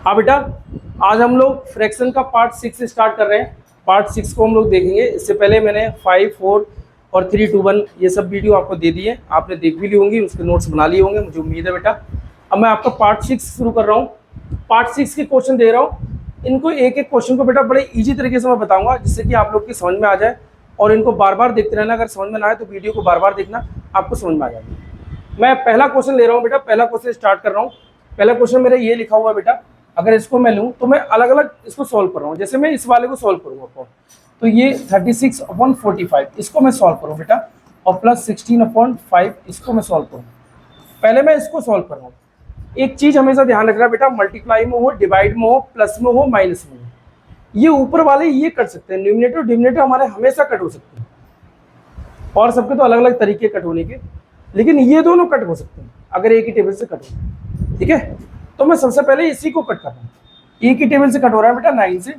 हाँ बेटा, आज हम लोग फ्रैक्शन का पार्ट 6 स्टार्ट कर रहे हैं। पार्ट 6 को हम लोग देखेंगे। इससे पहले मैंने 5, 4 और 3, 2, 1 ये सब वीडियो आपको दे दी है, आपने देख भी ली होंगी, उसके नोट्स बना लिए होंगे, मुझे उम्मीद है बेटा। अब मैं आपका पार्ट 6 शुरू कर रहा हूँ। पार्ट 6 के क्वेश्चन दे रहा हूँ। इनको एक एक क्वेश्चन को बेटा बड़े ईजी तरीके से मैं बताऊँगा, जिससे कि आप लोग की समझ में आ जाए, और इनको बार बार देखते रहना। अगर समझ में ना आए तो वीडियो को बार बार देखना, आपको समझ में आ जाएगा। मैं पहला क्वेश्चन ले रहा हूँ बेटा, पहला क्वेश्चन स्टार्ट कर रहा हूँ। पहला क्वेश्चन मेरा ये लिखा हुआ है बेटा, अगर इसको मैं लूँ तो मैं अलग अलग इसको सॉल्व कर रहा हूँ। जैसे मैं इस वाले को सॉल्व करूँगा तो ये 36/45 इसको मैं सॉल्व करूँ बेटा, और प्लस 16/5 इसको मैं सॉल्व करूँ। पहले मैं इसको सॉल्व कर रहा हूँ। एक चीज़ हमेशा ध्यान रखना बेटा, मल्टीप्लाई में हो, डिवाइड में हो, प्लस में हो, माइनस में हो, ये ऊपर वाले ये कट सकते हैं। न्यूमिनेटर डिनोमिनेटर हमारे हमेशा कट हो सकते हैं, और सबके तो अलग अलग तरीके कट होने के, लेकिन ये दोनों कट हो सकते हैं अगर एक ही टेबल से कट हो। ठीक है, तो मैं सबसे पहले इसी को कट कर रहा हूँ। एक ही टेबल से कट हो रहा है बेटा 9 से,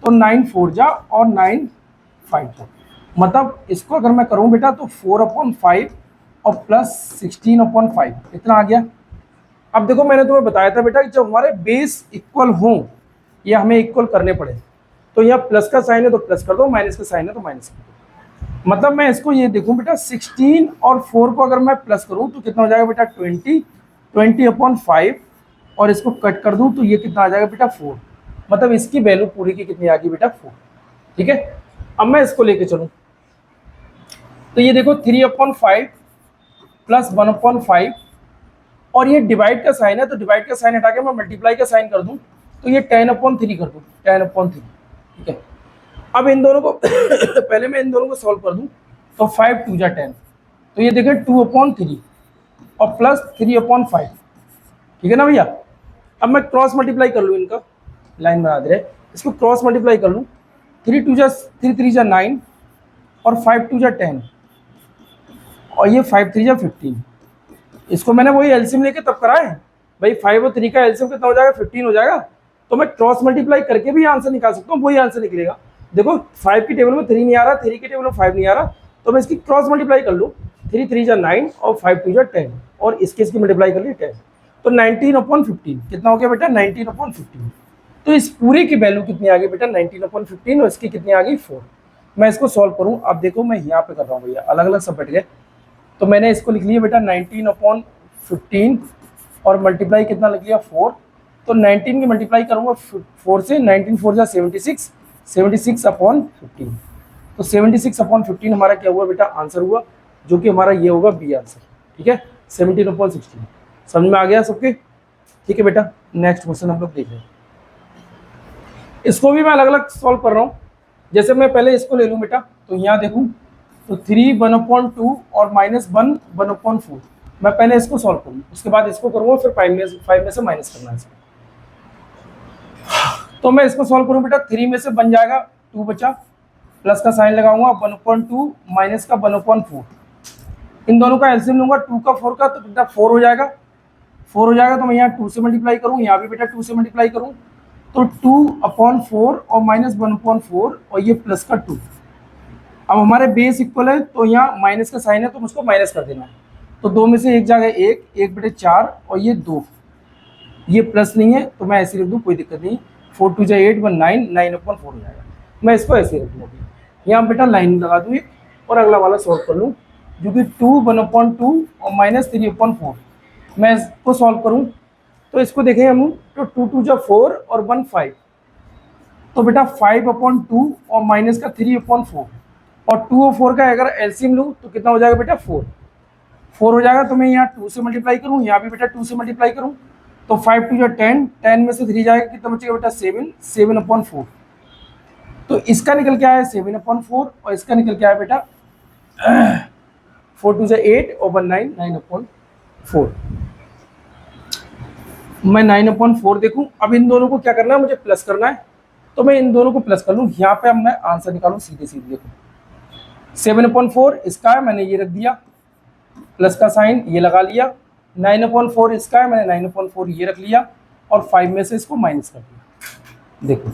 तो 9 4 जा और 9 5 जा, मतलब इसको अगर मैं करूँ बेटा तो 4/5 और प्लस 16/5 इतना आ गया। अब देखो, मैंने तुम्हें बताया था बेटा कि जब हमारे बेस इक्वल हों या हमें इक्वल करने पड़े, तो यहाँ प्लस का साइन है तो प्लस कर दो, माइनस का साइन है तो माइनस कर दो। मतलब मैं इसको ये देखूं बेटा, 16 और 4 को अगर मैं प्लस करूं तो कितना हो जाएगा बेटा 20/5, और इसको कट कर दूं तो ये कितना आ जाएगा बेटा 4। मतलब इसकी वैल्यू पूरी की कितनी आ गई बेटा 4। ठीक है, अब मैं इसको लेके चलूं तो ये देखो 3/5 प्लस 1/5, और ये डिवाइड का साइन है तो डिवाइड का साइन हटा के मैं मल्टीप्लाई का साइन कर दूं तो ये 10/3 कर दूं, 10/3। ठीक है, अब इन दोनों को पहले मैं इन दोनों को सॉल्व कर दूं तो 5 2 जा 10, तो ये देखें 2/3 और प्लस 3/5। ठीक है ना भैया। अब मैं क्रॉस मल्टीप्लाई कर लूँ, इनका लाइन बना दे रहे, इसको क्रॉस मल्टीप्लाई कर लूँ। 3 2 जा 3 3 जा 9 और 5 2 जा 10, और ये 5 3 जा 15। इसको मैंने वही एलसीएम लेके तब करा है भाई, 5 और 3 का एलसीएम कितना हो जाएगा 15 हो जाएगा। तो मैं क्रॉस मल्टीप्लाई करके भी आंसर निकाल सकता हूँ, वही आंसर निकलेगा। देखो 5 की टेबल में 3 नहीं आ रहा, 3 की टेबल में 5 नहीं आ रहा, तो मैं इसकी क्रॉस मल्टीप्लाई कर लूँ। 3 3 जा 9 और 5 2 जा 10, और इसकी मल्टीप्लाई कर ली 10, तो 19/15 कितना हो गया बेटा 19/15। तो इस पूरे की वैल्यू कितनी आ गई बेटा 19/15, और इसकी कितनी आ गई 4। मैं इसको सॉल्व करूँ, अब देखो मैं यहाँ पे कर रहा हूँ भैया, अलग अलग सब बैठ गए। तो मैंने इसको लिख लिया बेटा 19/15, और मल्टीप्लाई कितना लग लिया 4। तो 19 की मल्टीप्लाई करूँगा 4 से, 19 4 जा 76, 76/15। तो 76/15 हमारा क्या हुआ बेटा आंसर हुआ, जो कि हमारा ये होगा बी आंसर। ठीक है, 17/16। समझ में आ गया सबके। ठीक है बेटा, नेक्स्ट क्वेश्चन हम लोग देख रहे हैं। इसको भी मैं अलग अलग सॉल्व कर रहा हूँ। जैसे मैं पहले इसको ले लूँ बेटा, तो यहाँ देखूँ तो 3 1/2 और -1 1/4। मैं पहले इसको सॉल्व करूँ, उसके बाद इसको करूँगा, फिर 5 में से माइनस करना है इसको। तो मैं इसको सॉल्व करूँ बेटा, 3 में से बन जाएगा 2 बचा, प्लस का साइन लगाऊंगा 1/2 माइनस का 1/4। इन दोनों का एलसीएम लूंगा, 2 का 4 का, तो बेटा 4 हो जाएगा। 4 हो जाएगा तो मैं यहाँ 2 से मल्टीप्लाई करूँ, यहाँ भी बेटा 2 से मल्टीप्लाई करूँ, तो 2/4 और माइनस 1/4, और ये प्लस का 2। अब हमारे बेस इक्वल है तो यहाँ माइनस का साइन है तो मुझको माइनस कर देना है। तो 2 में से एक जाएगा 1 बटे 4, और ये 2, ये प्लस नहीं है तो मैं ऐसे लिख दूँ, कोई दिक्कत नहीं। 4 2 जा 8 1 9, 9/4 हो जाएगा। मैं इसको ऐसे रख दूँ, यहाँ बेटा लाइन लगा दूँ और अगला वाला सॉल्व कर लूँ, जो कि 2 1/2 और माइनस 3/4। मैं इसको सॉल्व करूँ तो इसको देखें हम, तो 2 2 जा 4 और 1 5, तो बेटा 5/2 और माइनस का 3/4, और 2 और 4 का अगर एलसीएम लूँ तो कितना हो जाएगा बेटा 4 हो जाएगा। तो मैं यहाँ 2 से मल्टीप्लाई करूँ, यहाँ भी बेटा 2 से मल्टीप्लाई करूँ, तो 5 2 जा 10, 10 में से 3 जाएगा, कितना बचेगा बेटा 7/4। तो इसका निकल के आया 7/4, और इसका निकल के आया बेटा 4 2 जा 8 और 1 9, 9/4। मैं 9/4 देखूं। अब इन दोनों को क्या करना है, मुझे प्लस करना है, तो मैं इन दोनों को प्लस कर लूँ। यहाँ पे अब मैं आंसर निकालूँ सीधे सीधे। देखो 7/4 इसका है, मैंने ये रख दिया, प्लस का साइन ये लगा लिया। 9/4 इसका है, मैंने 9/4 ये रख लिया, और 5 में से इसको माइनस कर दिया। देखो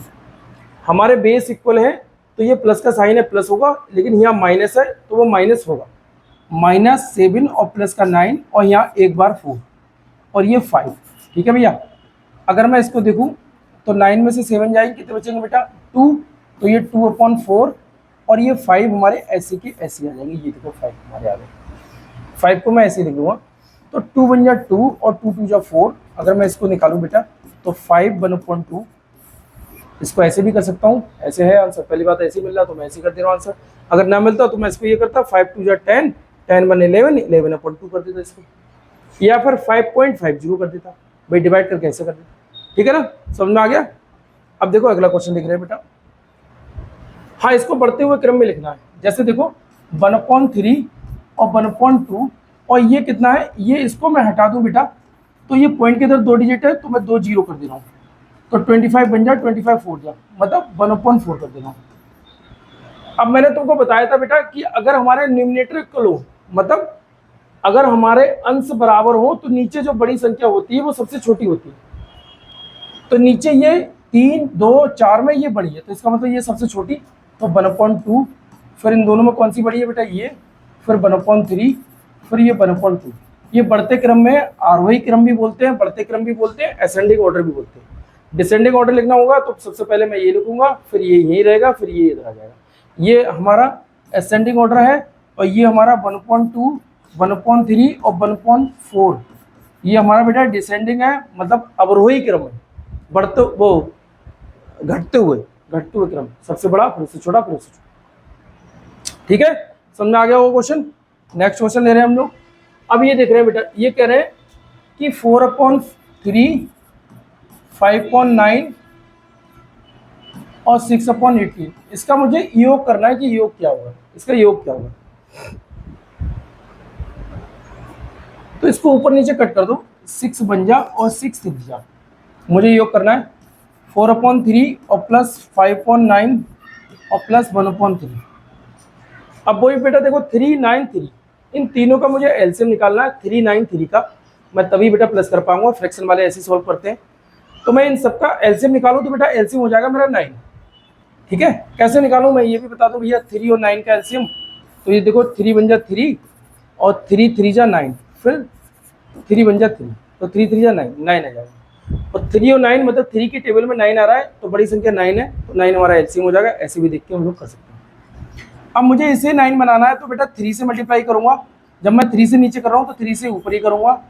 हमारे बेस इक्वल है तो ये प्लस का साइन है प्लस होगा, लेकिन यहाँ माइनस है तो वो माइनस होगा। -7 और प्लस का 9, और यहाँ एक बार 4, और ये 5। ठीक है भैया। अगर मैं इसको देखूँ तो 9 में से 7 जाएंगे, कितने बचेंगे बेटा 2, तो ये 2/4 और ये 5 हमारे ऐसे के ऐसे आ जाएंगे। ये देखो 5 हमारे आ गए, 5 को मैं ऐसे लिख लूँगा, तो 2 बन जा 2 और 2 2 जा 4। अगर मैं इसको निकालूँ बेटा तो 5 1/2, इसको ऐसे भी कर सकता हूँ, ऐसे है आंसर। पहली बात ऐसे मिल रहा तो मैं ऐसे कर दे रहा हूँ आंसर। अगर ना मिलता तो मैं इसको ये करता 5 2 जा 10, 10 1 11, 11/2 कर देता इसको, या फिर 5.50 कर देता भाई, डिवाइड करके ऐसे कर देता। ठीक है ना, समझ में आ गया। अब देखो अगला क्वेश्चन लिख रहे हैं बेटा। हाँ, इसको बढ़ते हुए क्रम में लिखना है। जैसे देखो 1/3 और 1/2, और ये कितना है, ये इसको मैं हटा दूं बेटा तो ये पॉइंट के इधर 2 डिजिट है तो मैं 2 जीरो कर दे रहा हूँ, तो 25 बन जा, 25 4 जा, मतलब 1/4 कर दे रहा हूँ। अब मैंने तुमको बताया था बेटा कि अगर हमारे न्यूमरेटर इक्वल हो, मतलब अगर हमारे अंश बराबर हो, तो नीचे जो बड़ी संख्या होती है वो सबसे छोटी होती है। तो नीचे ये 3 2 4 में ये बड़ी है, तो इसका मतलब ये सबसे छोटी, तो 1/2। फिर इन दोनों में कौन सी बड़ी है बेटा, ये, फिर 1/3, फिर ये 1/2। ये बढ़ते क्रम में आरोही क्रम भी बोलते हैं, बढ़ते क्रम भी बोलते हैं, असेंडिंग ऑर्डर भी बोलते हैं। डिसेंडिंग ऑर्डर लिखना होगा तो सबसे पहले मैं ये लिखूंगा, फिर ये यही रहेगा, फिर ये इधर आ जाएगा। ये हमारा असेंडिंग ऑर्डर है, और ये हमारा 1/2 1/3 और 1/4 ये हमारा बेटा डिसेंडिंग है, मतलब अवरोही क्रम है, बढ़ते वो घटते हुए क्रम, सबसे बड़ा फिर उससे छोटा फिर उससे छोटा। ठीक है, समझ में आ गया वो क्वेश्चन। नेक्स्ट क्वेश्चन ले रहे हैं हम लोग। अब ये देख रहे हैं बेटा, ये कह रहे हैं कि 4/3 5/9 और 6/18, इसका मुझे योग करना है कि योग क्या होगा, इसका योग क्या होगा। तो इसको ऊपर नीचे कट कर दो, 6 बन जा और 6 दिख जा। मुझे योग करना है 4/3 और प्लस 5/9 और प्लस 1/3। अब वही बेटा देखो 393, इन तीनों का मुझे एलसीएम निकालना है। 393 का मैं तभी बेटा प्लस कर पाऊंगा, फ्रैक्शन वाले ऐसे सॉल्व करते हैं। तो मैं इन सबका एलसीएम निकालूं तो बेटा एलसीएम हो जाएगा मेरा 9। ठीक है, कैसे निकालूं मैं ये भी बता दूं भैया, 3 और 9 का एलसीएम। तो ये देखो 3 बन जा 3 और 3 3 जा 9, फिर 3 बन जा 3, तो 3 3 जा 9, 9 आ जाएगा। और 3 और 9 मतलब 3 की टेबल में 9 आ रहा है, तो बड़ी संख्या 9 है, तो 9 हमारा एलसीएम हो जाएगा। ऐसे भी देख के हम लोग कर सकते हैं। अब मुझे इसे 9 बनाना है, तो बेटा 3 से मल्टीप्लाई करूंगा। जब मैं 3 से नीचे कर रहा हूँ तो 3 से ऊपर ही करूंगा,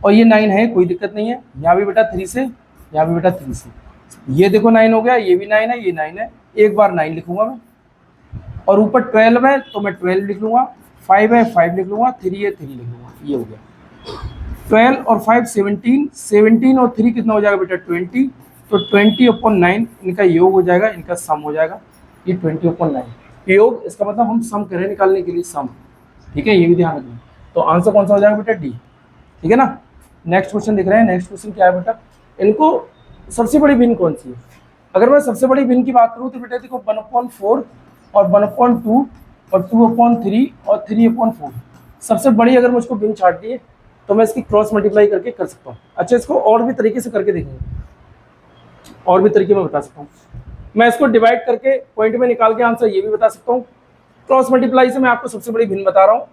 और ये 9 है, कोई दिक्कत नहीं है। यहाँ भी बेटा 3 से, यहाँ भी बेटा 3 से, ये देखो 9 हो गया, ये भी 9 है, ये 9 है, एक बार 9 लिखूंगा मैं। और ऊपर 12 है तो मैं 12 लिख लूंगा, 5 है 5 लिख लूंगा, 3 है 3 लिख लूंगा, ये हो गया 12 और 5 17, 17 और 3 कितना हो जाएगा बेटा 20, तो 20/9 इनका योग हो जाएगा, इनका सम हो जाएगा, ये 20/9 योग। इसका मतलब हम सम करें निकालने के लिए सम। ठीक है, ये भी ध्यान रखना। तो आंसर कौन सा हो जाएगा बेटा डी। ठीक है ना। नेक्स्ट क्वेश्चन दिख रहे हैं। नेक्स्ट क्वेश्चन क्या है बेटा, इनको सबसे बड़ी भिन्न कौन सी है। अगर मैं सबसे बड़ी भिन्न की बात करूँ तो बेटा देखो 1/4 और 1/2 और 2/3 और 3/4, सबसे बड़ी अगर मुझको भिन्न छाटनी है तो मैं इसकी क्रॉस मल्टीप्लाई करके कर सकता हूँ। अच्छा, इसको और भी तरीके से करके देखेंगे, और भी तरीके में बता सकता हूँ। मैं इसको डिवाइड करके पॉइंट में निकाल के आंसर ये भी बता सकता हूँ। क्रॉस मल्टीप्लाई से मैं आपको सबसे बड़ी भिन्न बता रहा हूँ।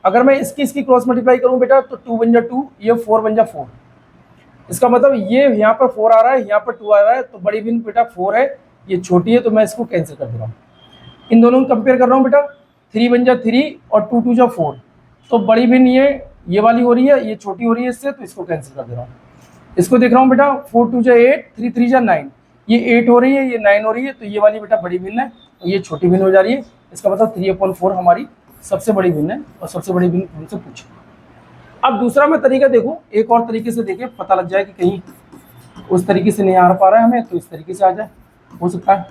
अगर मैं इसकी क्रॉस मल्टीप्लाई करूँ बेटा तो 2 बन जा 2, ये 4 बन जा 4। इसका मतलब ये यहाँ पर 4 आ रहा है, यहाँ पर 2 आ रहा है, तो बड़ी भिन्न बेटा 4 है, ये छोटी है, तो मैं इसको कैंसिल कर दे रहा हूँ। इन दोनों को कंपेयर कर रहा हूँ बेटा, 3 बन जा 3 और 2 2 जा 4, तो बड़ी भिन्न ये वाली हो रही है, ये छोटी हो रही है इससे, तो इसको कैंसिल कर दे रहा हूँ। इसको देख रहा हूँ बेटा 4 2 जा 8, 3 3 जा 9, ये 8 हो रही है, ये 9 हो रही है, तो ये वाली बेटा बड़ी भिन्न है, तो ये छोटी भिन्न हो जा रही है। इसका मतलब 3/4 हमारी सबसे बड़ी भिन्न है, और सबसे बड़ी भिन्न हमसे पूछे। अब दूसरा मैं तरीका देखूँ, एक और तरीके से देखें, पता लग जाए कि कहीं उस तरीके से नहीं आ पा रहा है हमें, तो इस तरीके से आ जाए, हो सकता है।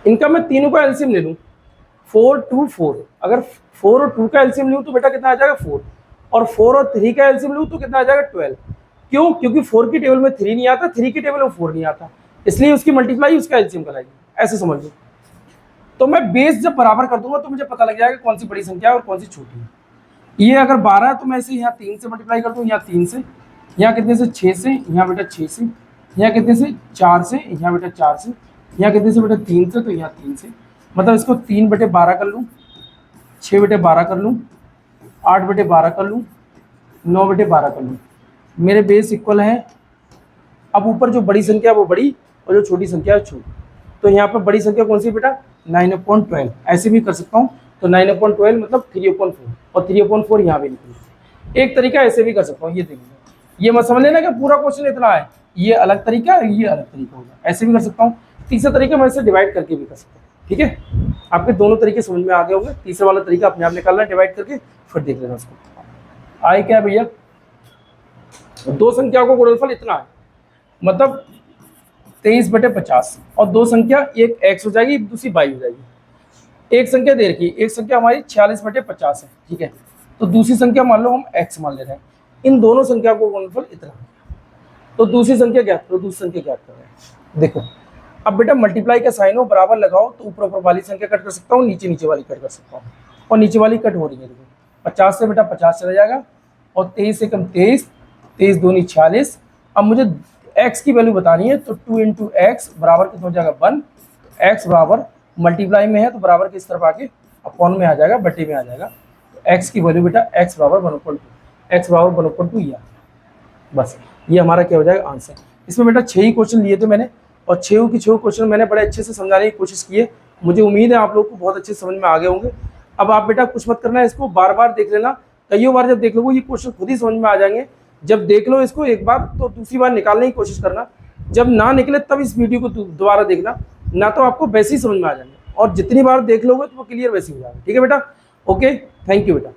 इनका मैं तीनों का एलसीएम ले लूँ, 4 2 4। अगर 4 और 2 का एलसीएम लूँ तो बेटा कितना आ जाएगा 4, और 4 और 3 का एलसीएम लूँ तो कितना आ जाएगा 12। क्यों? क्योंकि 4 की टेबल में 3 नहीं आता, 3 की टेबल में 4 नहीं आता, इसलिए उसकी मल्टीप्लाई उसका एलसीएम कराएगी, ऐसे समझ लो। तो मैं बेस जब बराबर कर दूंगा तो मुझे पता लग जाएगा कौन सी बड़ी संख्या है और कौन सी छोटी है। ये अगर 12 है तो मैं इसे यहाँ 3 से मल्टीप्लाई कर दूँ, यहाँ 3 से, यहाँ कितने से 6 से, यहाँ बेटा 6 से, यहाँ कितने से 4 से, यहाँ बेटा 4 से, यहाँ कितने से बेटा 3 से, तो यहाँ 3 से, मतलब इसको 3/12 कर लूँ, 6/12 कर लूँ, 8/12 कर लूँ, 9/12 कर लूँ। मेरे बेस इक्वल हैं। अब ऊपर जो बड़ी संख्या है वो बड़ी और जो छोटी संख्या है छोटी। तो यहाँ पर बड़ी संख्या कौन सी बेटा 9/12, ऐसे भी कर सकता हूँ। तो 9/12 मतलब 3/4 और 3/4 यहाँ भी निकलेगा। एक तरीका ऐसे भी कर सकता हूँ, ये देखिए, ये मत समझ लेना कि पूरा क्वेश्चन इतना है, ये अलग तरीका है, ये अलग तरीका होगा, ऐसे भी कर सकता हूँ। तीसरा तरीका मैं इसे डिवाइड करके भी कर सकता हूँ। ठीक है, आपके दोनों तरीके समझ में आ गए होंगे। तीसरा वाला तरीका अपने आप निकालना है डिवाइड करके, फिर देख लेना उसको। आए क्या भैया, दो संख्या को गुणनफल इतना है, मतलब 23/50 और दो संख्या, एक x हो जाएगी दूसरी y हो जाएगी। एक संख्या दे रखी, एक संख्या हमारी 46/50 है। ठीक है, तो दूसरी संख्या मान लो हम x मान ले रहे हैं। इन दोनों संख्या को गुणनफल इतना, तो दूसरी संख्या ज्ञात करो, दूसरी संख्या ज्ञात कर रहे हैं। देखो अब बेटा मल्टीप्लाई का साइन हो, बराबर लगाओ, तो ऊपर ऊपर वाली संख्या कट कर सकता हूँ, नीचे नीचे वाली कट कर सकता हूँ, और नीचे वाली कट हो रही है। देखो 50 से बेटा 50 चला जाएगा, और 23 से कम 23, 23 दूनी 46। अब मुझे x की वैल्यू बतानी है, तो 2 × x बराबर कितना हो जाएगा 1। x बराबर मल्टीप्लाई में है तो बराबर की इस तरफ आके अपॉन में आ जाएगा, बट्टे में आ जाएगा। तो x की वैल्यू बेटा x बराबर 1/2, x बराबर 1/2 या बस, ये हमारा क्या हो जाएगा आंसर। इसमें बेटा 6 ही क्वेश्चन लिए थे मैंने, और 6 की 6 क्वेश्चन मैंने बड़े अच्छे से समझाने की कोशिश की है। मुझे उम्मीद है आप लोग को बहुत अच्छे समझ में आ गए होंगे। अब आप बेटा कुछ मत करना है, इसको बार बार देख लेना, कई बार जब देख लोगे ये क्वेश्चन खुद ही समझ में आ जाएंगे। जब देख लो इसको एक बार तो दूसरी बार निकालने की कोशिश करना, जब ना निकले तब इस वीडियो को दोबारा देखना, ना तो आपको वैसे ही समझ में आ जाएंगे, और जितनी बार देख लोगे तो वो क्लियर वैसे ही हो जाएगा। ठीक है बेटा, ओके, थैंक यू बेटा।